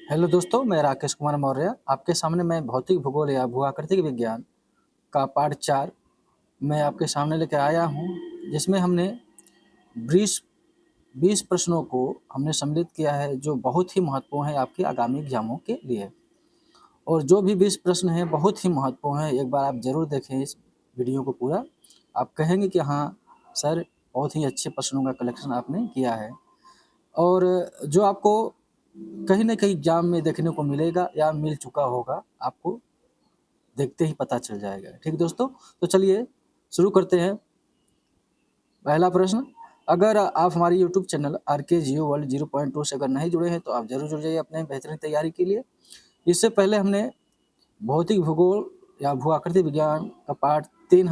Hello दोस्तों, मैं राकेश कुमार मौर्य आपके सामने मैं भौतिक भूगोल या भू-आकृतिक विज्ञान का पाठ 4 मैं आपके सामने लेकर आया हूँ, जिसमें हमने 20 20 प्रश्नों को हमने सम्मिलित किया है, जो बहुत ही महत्वपूर्ण है आपके आगामी एग्जामों के लिए। और जो भी 20 प्रश्न हैं बहुत ही महत्वपूर्ण है, एक बार आप ज़रूर देखें इस वीडियो को पूरा। आप कहेंगे कि हाँ सर, बहुत ही अच्छे प्रश्नों का कलेक्शन आपने किया है, और जो आपको कहीं न कहीं एग्जाम में देखने को मिलेगा या मिल चुका होगा, आपको देखते ही पता चल जाएगा। ठीक दोस्तों, तो चलिए शुरू करते हैं। पहला प्रश्न, अगर आप हमारी यूट्यूब चैनल आरके जियो वर्ल्ड 0.2 से अगर नहीं जुड़े हैं तो आप ज़रूर जुड़ जाइए अपने बेहतरीन तैयारी के लिए। इससे पहले हमने भौतिक भूगोल या भू आकृति विज्ञान का पार्ट 3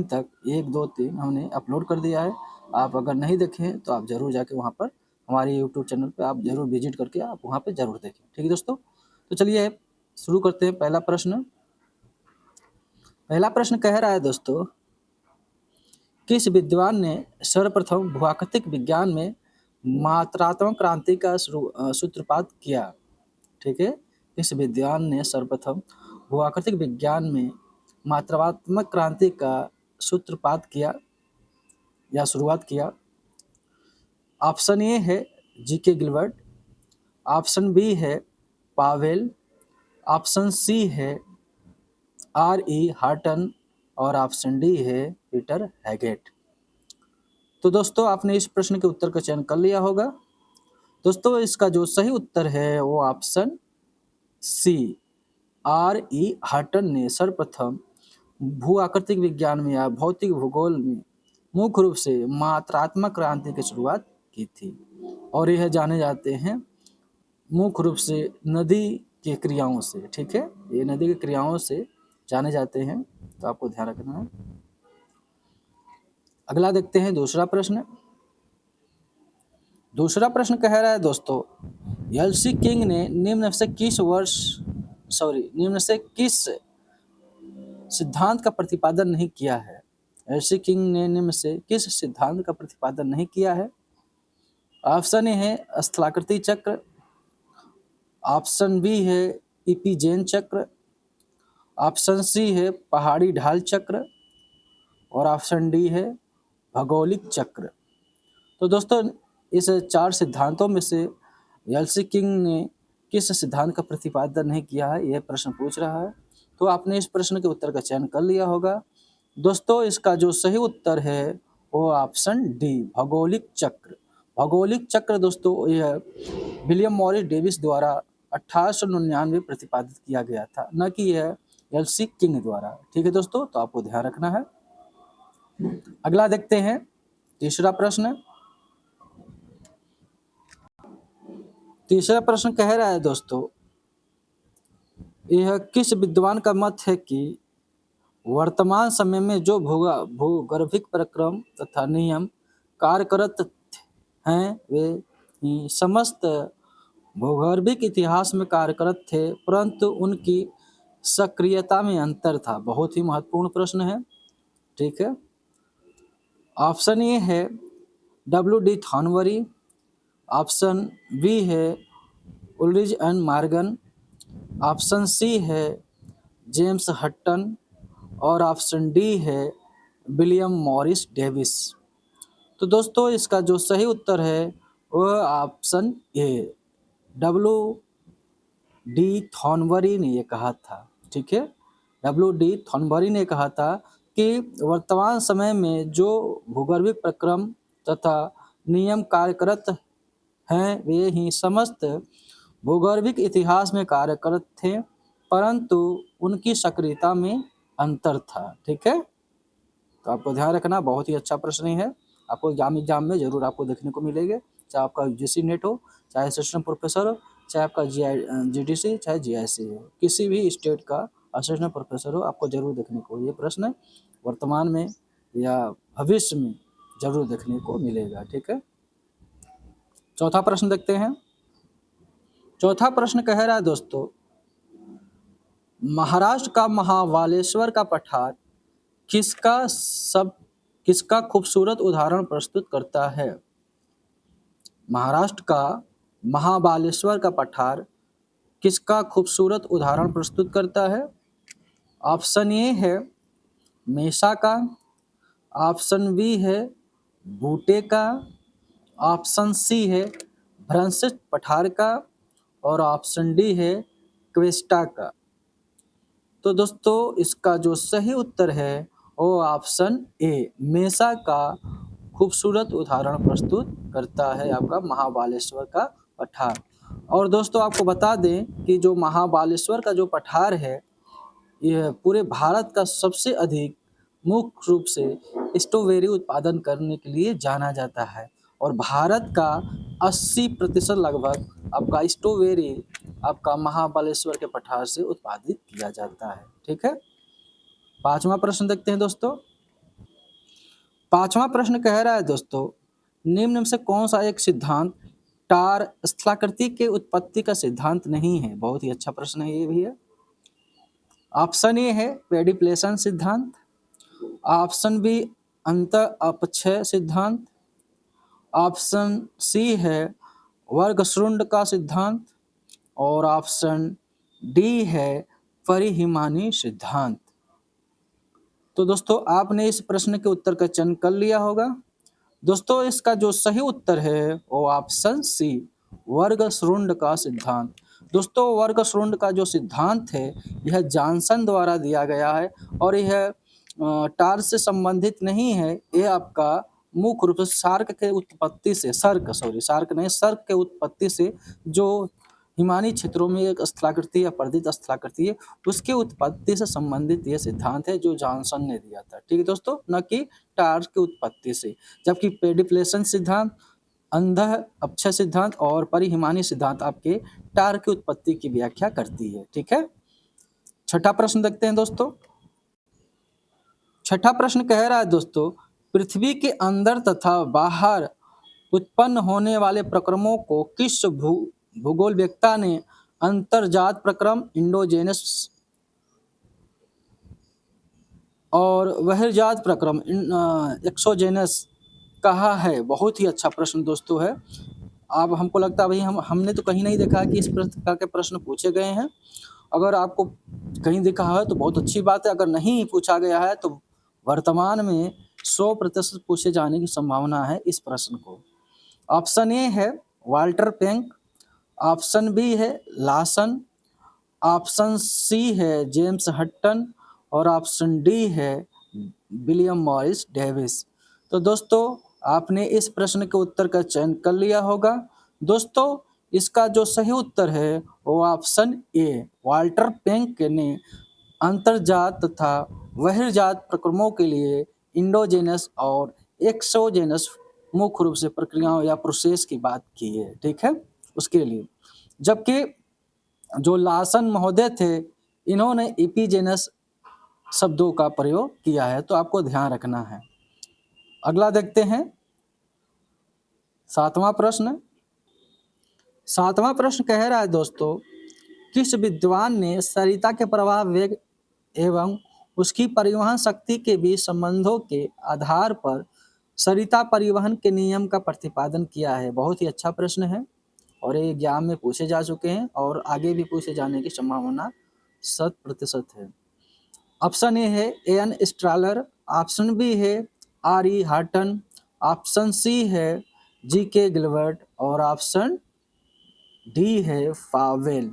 तक 1, 2, 3 हमने अपलोड कर दिया है। आप अगर नहीं देखे हैं तो आप ज़रूर जाके वहाँ पर हमारे यूट्यूब चैनल पर आप ज़रूर विजिट करके आप वहाँ पर ज़रूर देखें। ठीक है दोस्तों, तो चलिए शुरू करते हैं। पहला प्रश्न कह रहा है दोस्तों, किस विद्वान ने सर्वप्रथम भूआकृतिक विज्ञान में मात्रात्मक क्रांति का सूत्रपात किया? ठीक है, किस विद्वान ने सर्वप्रथम भूआकृतिक विज्ञान में मात्रात्मक क्रांति का सूत्रपात किया या शुरुआत किया? ऑप्शन ए है जीके गिलबर्ट, ऑप्शन बी है पावेल, ऑप्शन सी है आर.ई. हार्टन और ऑप्शन डी है पीटर हैगेट। तो दोस्तों आपने इस प्रश्न के उत्तर का चयन कर लिया होगा। दोस्तों इसका जो सही उत्तर है वो ऑप्शन सी, आर.ई. हार्टन ने सर्वप्रथम भू आकृतिक विज्ञान में या भौतिक भूगोल में मुख्य रूप से मात्रात्मक क्रांति की शुरुआत की थी, और यह जाने जाते हैं मुख्य रूप से नदी की क्रियाओं से। ठीक है, ये नदी की क्रियाओं से जाने जाते हैं, तो आपको ध्यान रखना है। अगला देखते हैं दूसरा प्रश्न। दूसरा प्रश्न कह रहा है दोस्तों, एल.सी. किंग ने निम्न से किस सिद्धांत का प्रतिपादन नहीं किया है? एल.सी. किंग ने निम्न से किस सिद्धांत का प्रतिपादन नहीं किया है? ऑप्शन ए है स्थलाकृति चक्र, ऑप्शन बी है इपिजेन चक्र, ऑप्शन सी है पहाड़ी ढाल चक्र और ऑप्शन डी है भौगोलिक चक्र। तो दोस्तों इस 4 सिद्धांतों में से एल.सी. किंग ने किस सिद्धांत का प्रतिपादन नहीं किया है, यह प्रश्न पूछ रहा है। तो आपने इस प्रश्न के उत्तर का चयन कर लिया होगा। दोस्तों इसका जो सही उत्तर है वो ऑप्शन डी, भौगोलिक चक्र। भौगोलिक चक्र दोस्तों यह विलियम मॉरिस डेविस द्वारा 1899 प्रतिपादित किया गया था, न कि यह एल.सी. किंग द्वारा। ठीक है दोस्तों, तो आपको ध्यान रखना है। अगला देखते हैं तीसरा प्रश्न। तीसरा प्रश्न कह रहा है दोस्तों, यह किस विद्वान का मत है कि वर्तमान समय में जो भूगर्भिक प्रक्रम तथा नियम कार्यरत हैं वे ही समस्त भूगर्भिक इतिहास में कार्यरत थे, परंतु उनकी सक्रियता में अंतर था? बहुत ही महत्वपूर्ण प्रश्न है। ठीक है, ऑप्शन ए है W.D. थॉर्नबरी, ऑप्शन बी है उल्रिच एंड मॉर्गन, ऑप्शन सी है जेम्स हटन और ऑप्शन डी है विलियम मॉरिस डेविस। तो दोस्तों इसका जो सही उत्तर है वह ऑप्शन ए, W.D. थॉर्नबरी ने ये कहा था। ठीक है, W.D. थॉर्नबरी ने कहा था कि वर्तमान समय में जो भूगर्भिक प्रक्रम तथा नियम कार्यरत हैं वे ही समस्त भूगर्भिक इतिहास में कार्यरत थे, परंतु उनकी सक्रियता में अंतर था। ठीक है, तो आपको ध्यान रखना, बहुत ही अच्छा प्रश्न है, आपको एग्जाम में जरूर आपको देखने को मिलेंगे, चाहे आपका यूजीसी नेट हो, चाहे असिस्टेंट प्रोफेसर हो, चाहे आपका जीडीसी चाहे जीआईसी हो, किसी भी स्टेट का असिस्टेंट प्रोफेसर हो, आपको जरूर देखने को ये प्रश्न वर्तमान में या भविष्य में जरूर देखने को मिलेगा। ठीक है, चौथा प्रश्न देखते हैं। चौथा प्रश्न कह रहा है दोस्तों, महाराष्ट्र का महाबालेश्वर का पठार किसका खूबसूरत उदाहरण प्रस्तुत करता है? महाराष्ट्र का महाबालेश्वर का पठार किसका खूबसूरत उदाहरण प्रस्तुत करता है? ऑप्शन ए है मेसा का, ऑप्शन बी है बूटे का, ऑप्शन सी है भ्रंशित पठार का और ऑप्शन डी है क्वेस्टा का। तो दोस्तों इसका जो सही उत्तर है वो ऑप्शन ए मेसा का खूबसूरत उदाहरण प्रस्तुत करता है आपका महाबालेश्वर का पठार। और दोस्तों आपको बता दें कि जो महाबालेश्वर का जो पठार है यह पूरे भारत का सबसे अधिक मुख्य रूप से स्ट्रॉबेरी उत्पादन करने के लिए जाना जाता है और भारत का 80% लगभग आपका स्ट्रॉबेरी आपका महाबालेश्वर के पठार से उत्पादित किया जाता है। ठीक है, पांचवा प्रश्न देखते हैं दोस्तों। पांचवा प्रश्न कह रहा है दोस्तों, निम्न में से कौन सा एक सिद्धांत टार स्थलाकृति के उत्पत्ति का सिद्धांत नहीं है? बहुत ही अच्छा प्रश्न है ये भी है। ऑप्शन ए है पेडिप्लेशन सिद्धांत, ऑप्शन बी अंत अपक्षय सिद्धांत, ऑप्शन सी है वर्गश्रुंड का सिद्धांत और ऑप्शन डी है परिहिमानी सिद्धांत। तो दोस्तों आपने इस प्रश्न के उत्तर का चयन कर लिया होगा। दोस्तों इसका जो सही उत्तर है वो ऑप्शन सी वर्गश्रुंड का सिद्धांत। दोस्तों वर्गश्रुंड का जो सिद्धांत है यह जॉनसन द्वारा दिया गया है और यह टार से संबंधित नहीं है। ये आपका मुख्य रूप से सार्क के उत्पत्ति से सर्क के उत्पत्ति से जो हिमानी क्षेत्रों में एक स्थलाकृति या पर्दित स्थलाकृति है उसके उत्पत्ति से संबंधित यह सिद्धांत है जो जॉनसन ने दिया था। ठीक है दोस्तों, न कि टार की उत्पत्ति से। जबकि पेडिप्लेशन सिद्धांत, अंध अपक्षय सिद्धांत और परिहिमानी सिद्धांत आपके टार की उत्पत्ति की व्याख्या करती है। ठीक है, छठा प्रश्न देखते हैं दोस्तों। छठा प्रश्न कह रहा है दोस्तों, पृथ्वी के अंदर तथा बाहर उत्पन्न होने वाले प्रक्रमों को किस भूगोलवेत्ता ने अंतर्जात प्रक्रम, इंडोजेनस और बहिर्जात प्रक्रम, एक्सोजेनस कहा है? बहुत ही अच्छा प्रश्न दोस्तों है। अब हमको लगता है भाई हमने तो कहीं नहीं देखा कि इस प्रकार के प्रश्न पूछे गए हैं। अगर आपको कहीं दिखा है तो बहुत अच्छी बात है, अगर नहीं पूछा गया है तो वर्तमान में 100% पूछे जाने की संभावना है इस प्रश्न को। ऑप्शन ए है वाल्टर पेंक, ऑप्शन बी है लासन, ऑप्शन सी है जेम्स हट्टन और ऑप्शन डी है विलियम मॉरिस डेविस। तो दोस्तों आपने इस प्रश्न के उत्तर का चयन कर लिया होगा। दोस्तों इसका जो सही उत्तर है वो ऑप्शन ए वाल्टर पेंक ने अंतर्जात तथा बहिर्जात प्रक्रमों के लिए इंडोजेनस और एक्सोजेनस मुख्य रूप से प्रक्रियाओं या प्रोसेस की बात की है। ठीक है, उसके लिए। जबकि जो लासन महोदय थे इन्होंने एपिजेनस शब्दों का प्रयोग किया है, तो आपको ध्यान रखना है। अगला देखते हैं सातवां प्रश्न। सातवां प्रश्न कह रहा है दोस्तों, किस विद्वान ने सरिता के प्रवाह वेग एवं उसकी परिवहन शक्ति के बीच संबंधों के आधार पर सरिता परिवहन के नियम का प्रतिपादन किया है? बहुत ही अच्छा प्रश्न है और ये एग्जाम में पूछे जा चुके हैं और आगे भी पूछे जाने की संभावना 100% है। ऑप्शन ए है एन स्ट्रालर, ऑप्शन बी है R E Horton, option C है जी के गिलबर्ट और ऑप्शन डी है फावेल।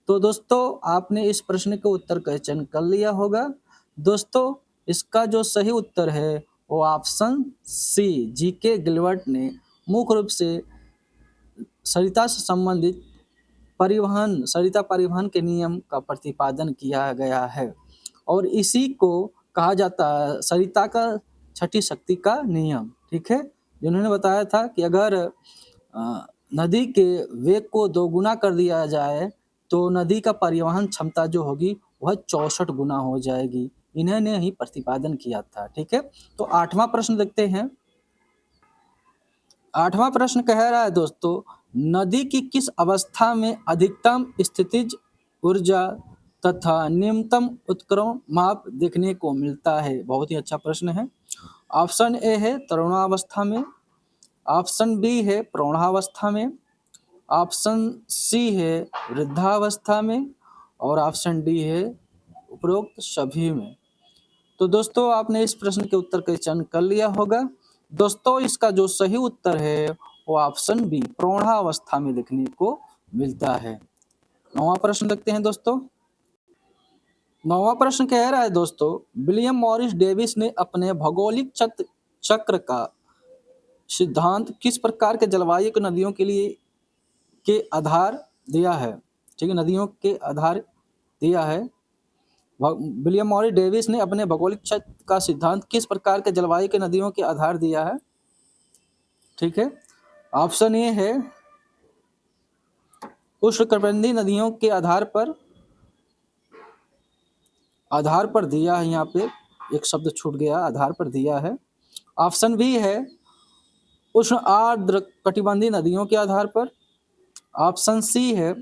तो दोस्तों आपने इस प्रश्न के उत्तर का चयन कर लिया होगा। दोस्तों इसका जो सही उत्तर है वो ऑप्शन सी जी के गिलबर्ट ने मुख्य रूप से सरिता से संबंधित सरिता परिवहन के नियम का प्रतिपादन किया गया है और इसी को कहा जाता है सरिता का छठी शक्ति का नियम। ठीक है, जिन्होंने बताया था कि अगर नदी के वेग को 2 गुना कर दिया जाए तो नदी का परिवहन क्षमता जो होगी वह 64 गुना हो जाएगी। इन्होंने ही प्रतिपादन किया था। ठीक है, तो आठवां प्रश्न देखते हैं। आठवां प्रश्न कह रहा है दोस्तों, नदी की किस अवस्था में अधिकतम स्थितिज ऊर्जा तथा निम्नतम उत्क्रमण माप देखने को मिलता है? बहुत ही अच्छा प्रश्न है। ऑप्शन ए है तरुणावस्था में, ऑप्शन बी है प्रौढ़ावस्था में, ऑप्शन सी है वृद्धावस्था में और ऑप्शन डी है उपरोक्त सभी में। तो दोस्तों आपने इस प्रश्न के उत्तर का चयन कर लिया होगा। दोस्तों इसका जो सही उत्तर है वो ऑप्शन बी प्रौढ़ावस्था में देखने को मिलता है। 9वां प्रश्न देखते हैं दोस्तों। 9वां प्रश्न कह रहा है दोस्तों, विलियम मॉरिस डेविस ने अपने भौगोलिक चक्र का सिद्धांत किस प्रकार के जलवायु की नदियों के लिए के आधार दिया है। ठीक है, नदियों के आधार दिया है। विलियम मॉरिस डेविस ने अपने भौगोलिक चक्र का सिद्धांत किस प्रकार के जलवायु के नदियों के आधार दिया है। ठीक है, ऑप्शन ए है उष्णकटिबंधीय नदियों के आधार पर दिया है। यहाँ पे एक शब्द छूट गया, आधार पर दिया है। ऑप्शन बी है उष्ण आर्द्र कटिबंधीय नदियों के आधार पर। ऑप्शन सी है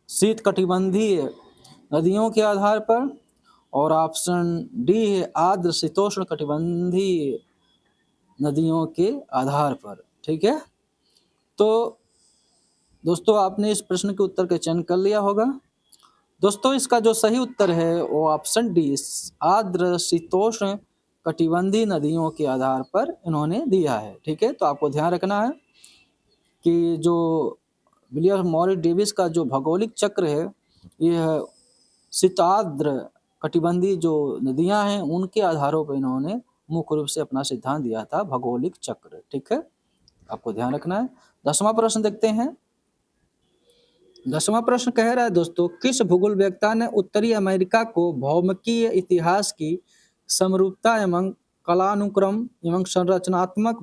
शीत कटिबंधीय नदियों के आधार पर। और ऑप्शन डी है आर्द्र शीतोष्ण कटिबंधीय नदियों के आधार पर। ठीक है, तो दोस्तों आपने इस प्रश्न के उत्तर का चयन कर लिया होगा। दोस्तों इसका जो सही उत्तर है वो ऑप्शन डी आर्द्र शीतोष्ण कटिबंधीय नदियों के आधार पर इन्होंने दिया है। ठीक है, तो आपको ध्यान रखना है कि जो विलियम मॉरिस डेविस का जो भौगोलिक चक्र है यह शीतार्द्र कटिबंधीय जो नदियां हैं उनके आधारों पर इन्होंने मुख्य रूप से अपना सिद्धांत दिया था, भौगोलिक चक्र। ठीक है, आपको ध्यान रखना है। 10वां प्रश्न देखते हैं। 10वां प्रश्न कह रहा है दोस्तों, किस भूगोलवेत्ता ने उत्तरी अमेरिका को भौमिकीय इतिहास की समरूपता एवं कालानुक्रम एवं संरचनात्मक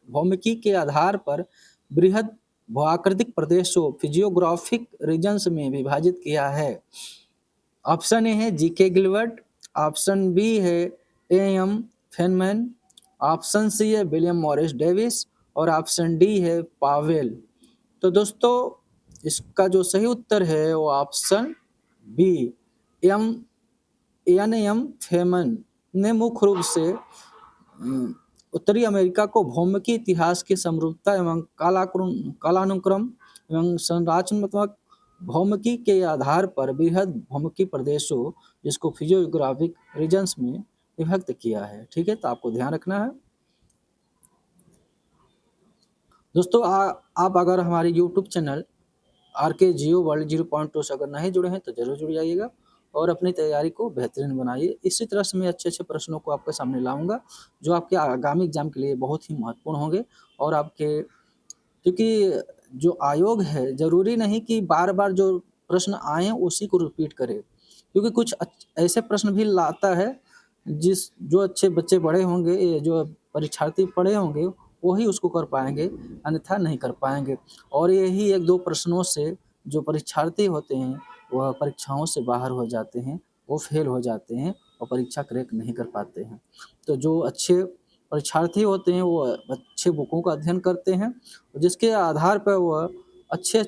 भौमिकी के आधार पर बृहद भूआकृतिक प्रदेशों फिजियोग्राफिक रीजन्स में विभाजित किया है। ऑप्शन ए है जीके गिलबर्ट, ऑप्शन बी है एएम फेनमैन, ऑप्शन सी है विलियम मॉरिस डेविस और ऑप्शन डी है पावेल। तो दोस्तों इसका जो सही उत्तर है वो ऑप्शन बी एएम फेनमैन ने मुख्य रूप से उत्तरी अमेरिका को भौमिकीय इतिहास की समरूपता एवं कालानुक्रम एवं संरचनात्मक भौमिकी के आधार पर बृहद भौमिकी प्रदेशों जिसको फिजियोग्राफिक रीजन्स में विभक्त किया है। ठीक है, तो आपको ध्यान रखना है। दोस्तों आप अगर हमारे YouTube चैनल RK जियो वर्ल्ड 0.2 से अगर नहीं जुड़े हैं तो जरूर जुड़ जाइएगा और अपनी तैयारी को बेहतरीन बनाइए। इसी तरह से मैं अच्छे प्रश्नों को आपके सामने लाऊंगा जो आपके आगामी एग्जाम के लिए बहुत ही महत्वपूर्ण होंगे। और आपके क्योंकि जो आयोग है जरूरी नहीं कि बार बार जो प्रश्न आए उसी को रिपीट करे, क्योंकि कुछ ऐसे प्रश्न भी लाता है जो अच्छे बच्चे पढ़े होंगे, जो परीक्षार्थी पढ़े होंगे वही उसको कर पाएंगे, अन्यथा नहीं कर पाएंगे। और यही 1-2 प्रश्नों से जो परीक्षार्थी होते हैं वह परीक्षाओं से बाहर हो जाते हैं, वो फेल हो जाते हैं और परीक्षा क्रैक नहीं कर पाते हैं। तो जो अच्छे परीक्षार्थी होते हैं वो अच्छे बुकों का अध्ययन करते हैं, जिसके आधार पर वह अच्छे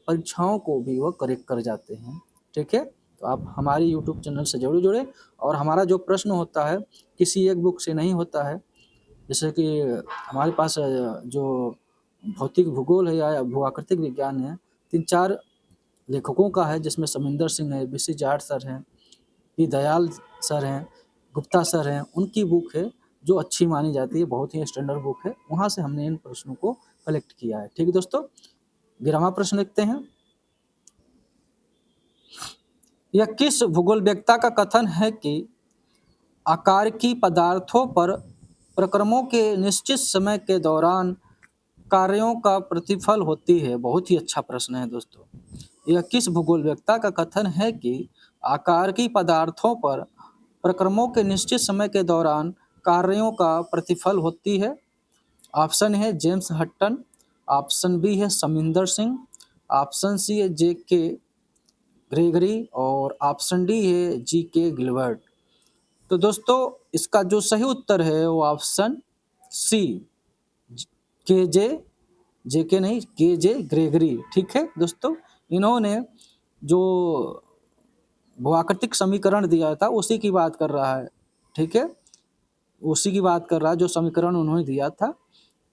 परीक्षाओं को भी वह करेक्ट कर जाते हैं। ठीक है, तो आप हमारी यूट्यूब चैनल से जरूर जुड़े। और हमारा जो प्रश्न होता है किसी एक बुक से नहीं होता है, जैसे कि हमारे पास जो भौतिक भूगोल है या भूआकृतिक विज्ञान है 3-4 लेखकों का है, जिसमें समिंदर सिंह है, BC जाट सर हैं, पी दयाल सर हैं, गुप्ता सर हैं, उनकी बुक है जो अच्छी मानी जाती है, बहुत ही स्टैंडर्ड बुक है, वहाँ से हमने इन प्रश्नों को कलेक्ट किया है। ठीक है दोस्तों, 11वां प्रश्न देखते हैं। यह किस भूगोलवेत्ता का कथन है कि आकारिकी पदार्थों पर प्रक्रमों के निश्चित समय के दौरान कार्यों का प्रतिफल होती है। बहुत ही अच्छा प्रश्न है दोस्तों। यह किस भूगोलवेत्ता का कथन है कि आकारिकी पदार्थों पर प्रक्रमों के निश्चित समय के दौरान कार्यों का प्रतिफल होती है। ऑप्शन है जेम्स हटन, ऑप्शन बी है समिंदर सिंह, ऑप्शन सी है JK ग्रेगरी और ऑप्शन डी है GK गिलबर्ट। तो दोस्तों इसका जो सही उत्तर है वो ऑप्शन सी JK नहीं KJ ग्रेगरी। ठीक है दोस्तों, इन्होंने जो भूआकृतिक समीकरण दिया था उसी की बात कर रहा है। ठीक है, उसी की बात कर रहा है जो समीकरण उन्होंने दिया था।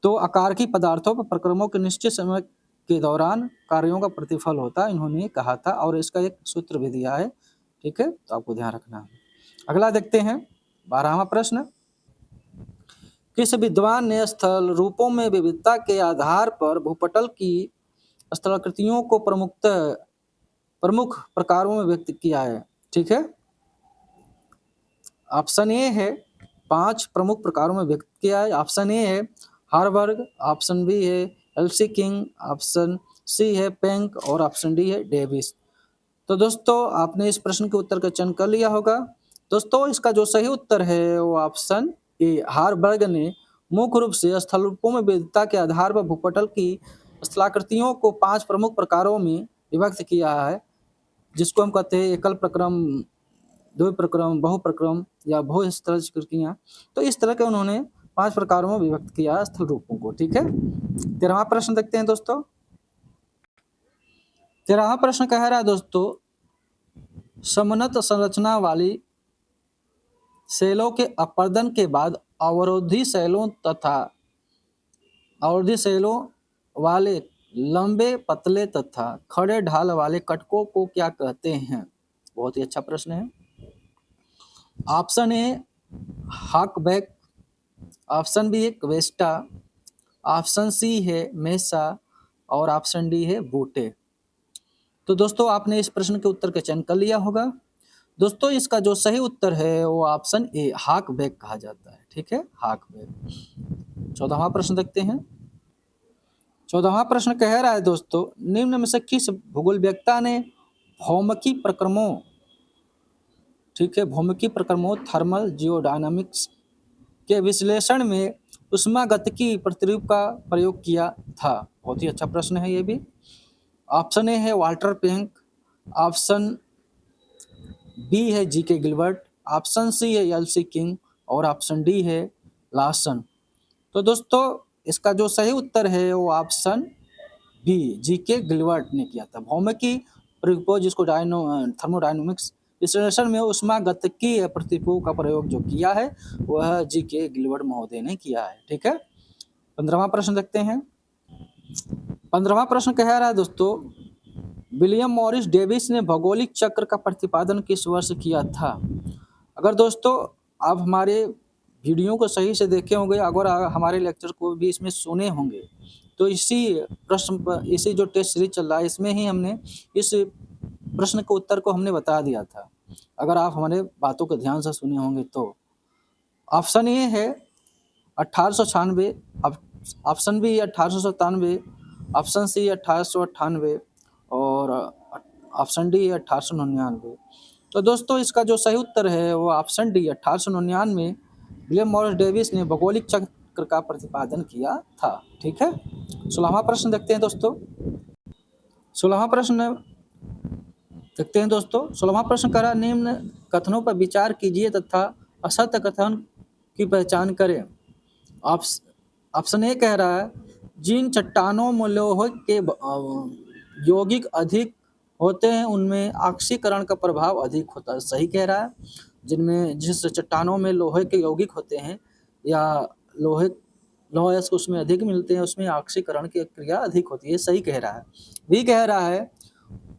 तो आकार की पदार्थों पर प्रक्रमों के निश्चित समय के दौरान कार्यों का प्रतिफल होता है, इन्होंने कहा था और इसका एक सूत्र भी दिया है। ठीक है, तो आपको ध्यान रखना है। अगला देखते हैं 12वां प्रश्न। किस विद्वान ने स्थल रूपों में विविधता के आधार पर भूपटल की स्थलाकृतियों को प्रमुख प्रकारों में व्यक्त किया है? ठीक है, ऑप्शन ए है 5 प्रमुख प्रकारों में व्यक्त किया है। ऑप्शन ए है हार्वर्ग, ऑप्शन बी है एलसी किंग, ऑप्शन सी है पेंक और ऑप्शन डी है डेविस। तो दोस्तों आपने इस प्रश्न के उत्तर का चयन कर लिया होगा। दोस्तों इसका जो सही उत्तर है वो ऑप्शन ए हार्वर्ग ने मुख्य रूप से स्थल रूपों में विविधता के आधार पर भूपटल की स्थलाकृतियों को 5 प्रमुख प्रकारों में विभक्त किया है, जिसको हम कहते हैं एकल प्रक्रम, द्विप्रक्रम, बहुप्रक्रम या बहुस्थलाकृतियां। तो इस तरह के उन्होंने 5 प्रकारों में विभक्त किया स्थल रूपों को। ठीक है, 13वां प्रश्न देखते हैं दोस्तों। 13वां प्रश्न कह रहा है दोस्तों, समोन्नत संरचना वाली सेलों के अपर्दन के बाद अवरोधी सेलों वाले लंबे, पतले तथा खड़े ढाल वाले कटकों को क्या कहते हैं? बहुत ही अच्छा प्रश्न है। ऑप्शन ए हॉकबैक, ऑप्शन बी है क्वेस्टा, ऑप्शन सी है मेसा और ऑप्शन डी है बूटे। तो दोस्तों आपने इस प्रश्न के उत्तर का चयन कर लिया होगा। दोस्तों इसका जो सही उत्तर है वो ऑप्शन ए हॉकबैक कहा जाता है। ठीक है, हॉकबैक। 14वां प्रश्न देखते हैं। 14वां प्रश्न कह रहा है दोस्तों, निम्न में से किस भूगोलवेत्ता ने भौमिकी प्रक्रमों, ठीक है, भौमिकी प्रक्रमों थर्मल जियोडायनामिक्स के विश्लेषण में उष्मागतिकी प्रतिरूप का प्रयोग किया था? बहुत ही अच्छा प्रश्न है ये भी। ऑप्शन ए है वाल्टर पेंक, ऑप्शन बी है जीके गिलबर्ट, ऑप्शन सी है एलसी किंग और ऑप्शन डी है लार्सन। तो दोस्तों इसका जो सही उत्तर है वो ऑप्शन बी जीके गिलबर्ट ने किया था। भौमिकी प्ररूपों जिसको थर्मोडायनामिक्स विश्लेषण में उष्मागतिकी प्रतिरूपों का प्रयोग जो किया है वह जीके गिलबर्ट महोदय ने किया है। ठीक है, 15वां प्रश्न देखते हैं। 15वां प्रश्न कह रहा है दोस्तों, विलियम मॉरिस डेविस ने भौगोलिक चक्र का प्रतिपादन किस वर्ष किया था? अगर दोस्तों आप हमारे वीडियो को सही से देखे होंगे, अगर हमारे लेक्चर को भी इसमें सुने होंगे, तो इसी प्रश्न पर, इसी जो टेस्ट सीरीज चल रहा है इसमें ही हमने इस प्रश्न के उत्तर को हमने बता दिया था। अगर आप हमारे बातों को ध्यान से सुने होंगे तो ऑप्शन ए है 1896, ऑप्शन बी 1897, ऑप्शन सी 1898 और ऑप्शन डी 1899। तो दोस्तों इसका जो सही उत्तर है वो option D 1899 William Morris Davis ने भौगोलिक चक्र का प्रतिपादन किया था। ठीक है, 16वां प्रश्न देखते हैं दोस्तों। 16वां प्रश्न देखते हैं दोस्तों। 16वां प्रश्न कह रहा, निम्न कथनों पर विचार कीजिए तथा असत्य कथन की पहचान करें। ऑप्शन ए कह रहा है, जिन चट्टानों में लोहे के यौगिक अधिक होते हैं उनमें ऑक्सीकरण का प्रभाव अधिक होता है। सही कह रहा है, जिस चट्टानों में लोहे के यौगिक होते हैं या लोहे उसमें अधिक मिलते हैं उसमें ऑक्सीकरण की क्रिया अधिक होती है। सही कह रहा है। भी कह रहा है,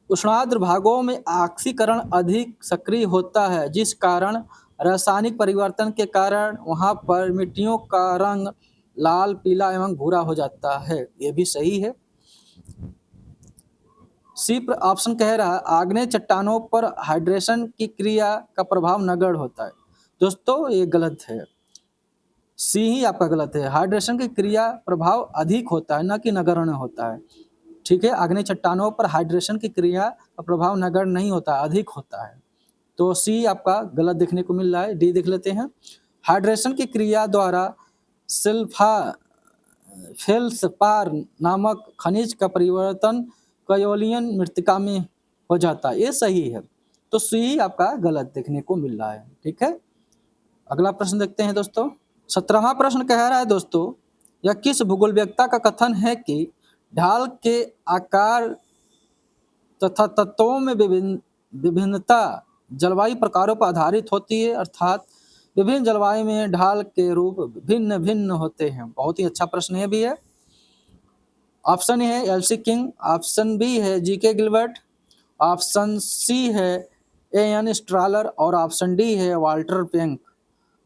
उष्णार्द्र भागों में ऑक्सीकरण अधिक सक्रिय होता है, जिस कारण रासायनिक परिवर्तन के कारण वहां पर मिट्टियों का रंग लाल, पीला एवं भूरा हो जाता है। ये भी सही है। सी ऑप्शन कह रहा है, आग्नेय चट्टानों पर हाइड्रेशन की क्रिया का प्रभाव नगण्य होता है। दोस्तों ये गलत है, सी ही आपका गलत है। हाइड्रेशन की क्रिया प्रभाव अधिक होता है, न कि नगण्य होता है। ठीक है, आग्नेय चट्टानों पर हाइड्रेशन की क्रिया का प्रभाव नगण्य नहीं होता, अधिक होता है। तो सी आपका गलत देखने को मिल रहा है। डी देख लेते हैं। हाइड्रेशन की क्रिया द्वारा फेल्सपार नामक खनिज का परिवर्तन कायोलियन मृत्तिका में हो जाता है। ये सही है। तो सी आपका गलत देखने को मिल रहा है। ठीक है, अगला प्रश्न देखते हैं दोस्तों। 17वां प्रश्न कह रहा है दोस्तों, यह किस भूगोलवेत्ता का कथन है कि ढाल के आकार तथा तत्वों में विभिन्नता जलवायु प्रकारों पर आधारित होती है, अर्थात विभिन्न जलवायु में ढाल के रूप भिन्न भिन्न होते हैं। बहुत ही अच्छा प्रश्न है भी है। ऑप्शन ए है एलसी किंग, ऑप्शन बी है जीके गिलबर्ट, ऑप्शन सी है एन स्ट्रालर और ऑप्शन डी है वाल्टर पेंक।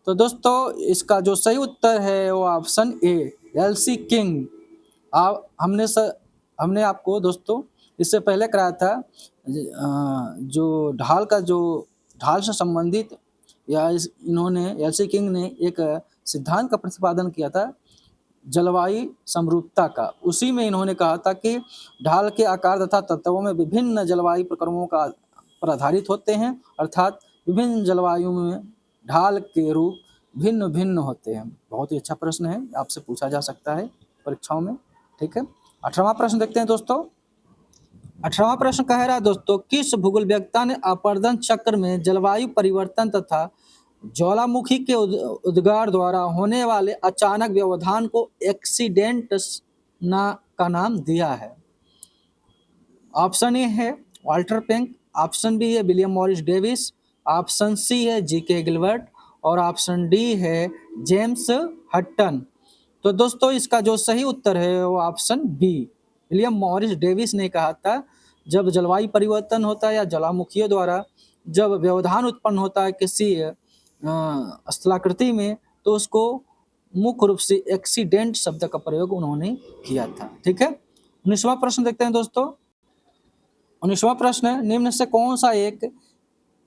तो दोस्तों इसका जो सही उत्तर है वो ऑप्शन ए एलसी किंग। आप हमने आपको दोस्तों इससे पहले कराया था जो ढाल से संबंधित या इन्होंने एलसी किंग ने एक सिद्धांत का प्रतिपादन किया था जलवायु समरूपता का। उसी में इन्होंने कहा था कि ढाल के आकार तथा तत्वों में विभिन्न जलवायु प्रक्रमों का पर आधारित होते हैं, अर्थात विभिन्न जलवायु में ढाल के रूप भिन्न भिन्न होते हैं। बहुत ही अच्छा प्रश्न है, आपसे पूछा जा सकता है परीक्षाओं में। ठीक है, 18वां प्रश्न देखते हैं दोस्तों। 18वां प्रश्न कह रहा है दोस्तों, किस भूगोलवेत्ता ने अपर्दन चक्र में जलवायु परिवर्तन तथा ज्वालामुखी के उद्गार द्वारा होने वाले अचानक व्यवधान को एक्सीडेंट्स का नाम दिया है? ऑप्शन ए है वाल्टर पेंक, ऑप्शन बी है William Morris Davis, option C है जीके गिलबर्ट और ऑप्शन डी है जेम्स हट्टन। तो दोस्तों इसका जो सही उत्तर है वो option B William Morris Davis ने कहा था जब जलवायु परिवर्तन होता है या ज्वालामुखियों द्वारा जब व्यवधान उत्पन्न होता है किसी स्थलाकृति में, तो उसको मुख्य रूप से एक्सीडेंट शब्द का प्रयोग उन्होंने किया था। ठीक है, 19वां प्रश्न देखते हैं दोस्तों। 19वां प्रश्न है, निम्न से कौन सा एक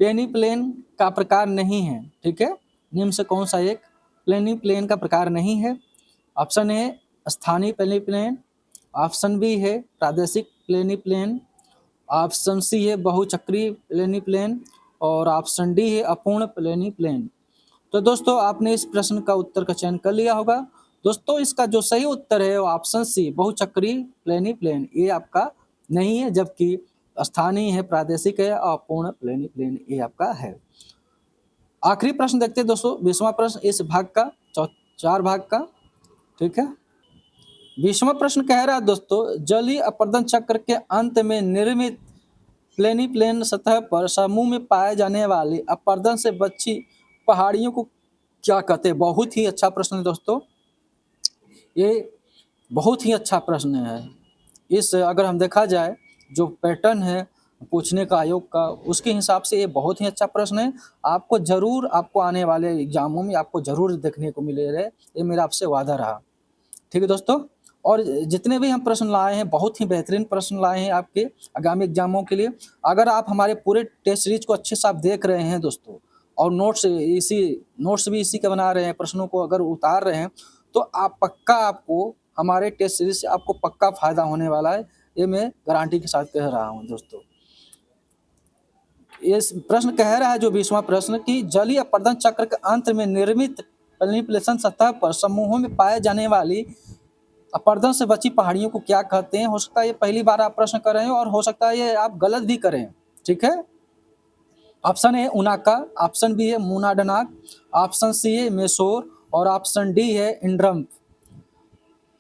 पेनिप्लेन का प्रकार नहीं है? ठीक है, निम्न से कौन सा एक पेनिप्लेन का प्रकार नहीं है? ऑप्शन ए स्थानीय पेनिप्लेन, ऑप्शन बी है प्रादेशिक पेनिप्लेन, ऑप्शन सी है बहुचक्रीय पेनिप्लेन और ऑप्शन डी है अपूर्ण पेनिप्लेन। तो दोस्तों आपने इस प्रश्न का उत्तर का चयन कर लिया होगा। दोस्तों इसका जो सही उत्तर है वो ऑप्शन सी बहुचक्रीय पेनिप्लेन, ये आपका नहीं है, जबकि स्थानीय है, प्रादेशिक है और अपूर्ण पेनिप्लेन ये आपका है। आखिरी प्रश्न देखते हैं दोस्तों, 20वां प्रश्न इस भाग का 4 भाग का। ठीक है, 20वां प्रश्न कह रहा है दोस्तों, जलीय अपर्दन चक्र के अंत में निर्मित प्लेन सतह पर समूह में पाए जाने वाली अपर्दन से बची पहाड़ियों को क्या कहते हैं? बहुत ही अच्छा प्रश्न है दोस्तों, ये बहुत ही अच्छा प्रश्न है। इस अगर हम देखा जाए जो पैटर्न है पूछने का आयोग का, उसके हिसाब से ये बहुत ही अच्छा प्रश्न है। आपको आने वाले एग्जामों में आपको जरूर देखने को मिलेगा, ये मेरा आपसे वादा रहा। ठीक है दोस्तों, और जितने भी हम प्रश्न लाए हैं बहुत ही बेहतरीन प्रश्न लाए हैं आपके आगामी एग्जामों के लिए। अगर आप हमारे पूरे टेस्ट सीरीज को अच्छे से आप देख रहे हैं दोस्तों, और नोट्स भी इसी के बना रहे हैं, प्रश्नों को अगर उतार रहे हैं, तो आपको हमारे टेस्ट सीरीज से आपको पक्का फायदा होने वाला है, ये मैं गारंटी के साथ कह रहा हूँ दोस्तों। ये प्रश्न कह रहा है जो 20वां प्रश्न कि जलीय अपर्दन चक्र के अंत में निर्मित पेनिप्लेन सतह पर समूहों में पाए जाने वाली अपर्दन से बची पहाड़ियों को क्या कहते हैं? हो सकता है ये पहली बार आप प्रश्न कर रहे हैं और हो सकता है ये आप गलत भी करें। ठीक है, ऑप्शन ए उनाका, ऑप्शन बी है मुनाडनाक, ऑप्शन सी है मेसोर और ऑप्शन डी है इंड्रम्फ।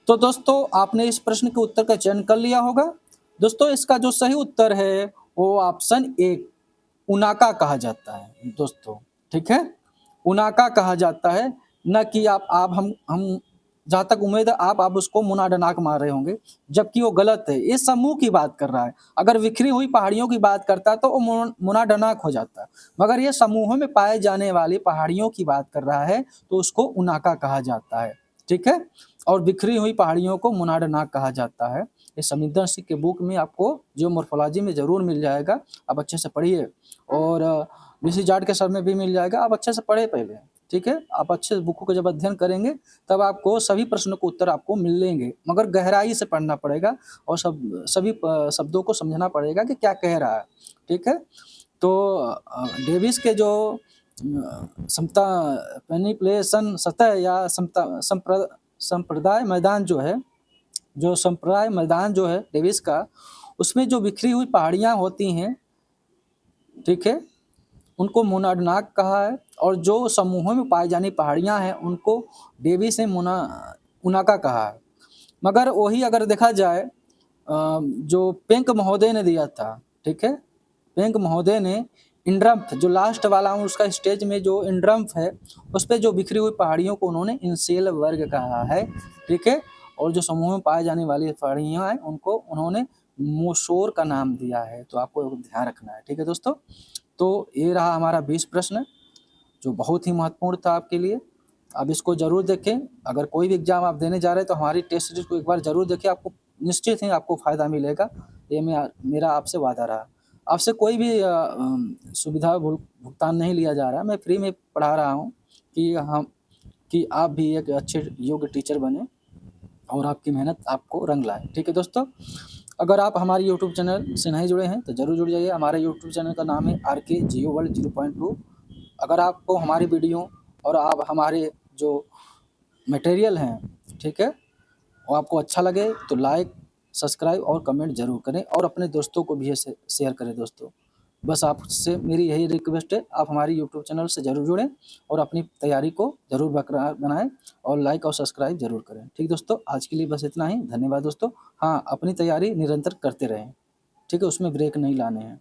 तो दोस्तों आपने इस प्रश्न के उत्तर का चयन कर लिया होगा। दोस्तों इसका जो सही उत्तर है वो ऑप्शन ए उनाका कहा जाता है दोस्तों। ठीक है, उनाका कहा जाता है, न कि आप हम जहाँ तक उम्मीद है आप उसको मुनाडनाक मार रहे होंगे, जबकि वो गलत है। ये समूह की बात कर रहा है, अगर बिखरी हुई पहाड़ियों की बात करता तो वो मुनाडनाक हो जाता, मगर ये समूहों में पाए जाने वाली पहाड़ियों की बात कर रहा है तो उसको उनाका कहा जाता है। ठीक है, और बिखरी हुई पहाड़ियों को मुनाडनाक कहा जाता है। ये समुद्र सिंह के बुक में आपको जियोमॉर्फोलॉजी में जरूर मिल जाएगा, आप अच्छे से पढ़िए, और बीसी जाट के सर में भी मिल जाएगा, आप अच्छे से पढ़े पहले। ठीक है, आप अच्छे से बुकों को जब अध्ययन करेंगे तब आपको सभी प्रश्नों को उत्तर आपको मिलेंगे, मगर गहराई से पढ़ना पड़ेगा और सभी शब्दों को समझना पड़ेगा कि क्या कह रहा है। ठीक है, तो डेविस के जो समता पेनिप्लेन सतह या संप्रदाय मैदान जो है डेविस का, उसमें जो बिखरी हुई पहाड़ियाँ होती हैं, ठीक है, उनको मुनाडनाक कहा है, और जो समूहों में पाई जानी पहाड़ियाँ हैं उनको डेविस ने उनाका कहा है। मगर वही अगर देखा जाए जो पेंक महोदय ने दिया था, ठीक है, पेंक महोदय ने इंड्रम्फ जो लास्ट वाला उसका स्टेज में जो इंड्रम्फ है उस पर जो बिखरी हुई पहाड़ियों को उन्होंने इंसेल वर्ग कहा है। ठीक है, और जो समूह में पाए जाने वाली पहाड़ियाँ हैं उनको उन्होंने मोसोर का नाम दिया है। तो आपको ध्यान रखना है, ठीक है दोस्तों। तो ये रहा हमारा 20 प्रश्न, जो बहुत ही महत्वपूर्ण था आपके लिए। आप इसको ज़रूर देखें। अगर कोई भी एग्ज़ाम आप देने जा रहे हैं तो हमारी टेस्ट सीरीज़ को एक बार ज़रूर देखें, आपको निश्चित ही आपको फ़ायदा मिलेगा। ये मेरा आपसे वादा रहा। आपसे कोई भी सुविधा भुगतान नहीं लिया जा रहा है। मैं फ्री में पढ़ा रहा हूँ कि आप भी एक अच्छे योग्य टीचर बनें और आपकी मेहनत आपको रंग लाए, ठीक है दोस्तों। अगर आप हमारे यूट्यूब चैनल से नहीं जुड़े हैं तो ज़रूर जुड़ जाइए। हमारे यूट्यूब चैनल का नाम है RK Geo World 0.2। अगर आपको हमारी वीडियो और आप हमारे जो मटेरियल हैं, ठीक है, वो आपको अच्छा लगे तो लाइक, सब्सक्राइब और कमेंट ज़रूर करें और अपने दोस्तों को भी इसे शेयर करें दोस्तों। बस आपसे मेरी यही रिक्वेस्ट है, आप हमारी यूट्यूब चैनल से ज़रूर जुड़ें और अपनी तैयारी को ज़रूर बरकरार बनाएँ और लाइक और सब्सक्राइब ज़रूर करें। ठीक दोस्तों, आज के लिए बस इतना ही। धन्यवाद दोस्तों। हाँ, अपनी तैयारी निरंतर करते रहें, ठीक है, उसमें ब्रेक नहीं लाने हैं।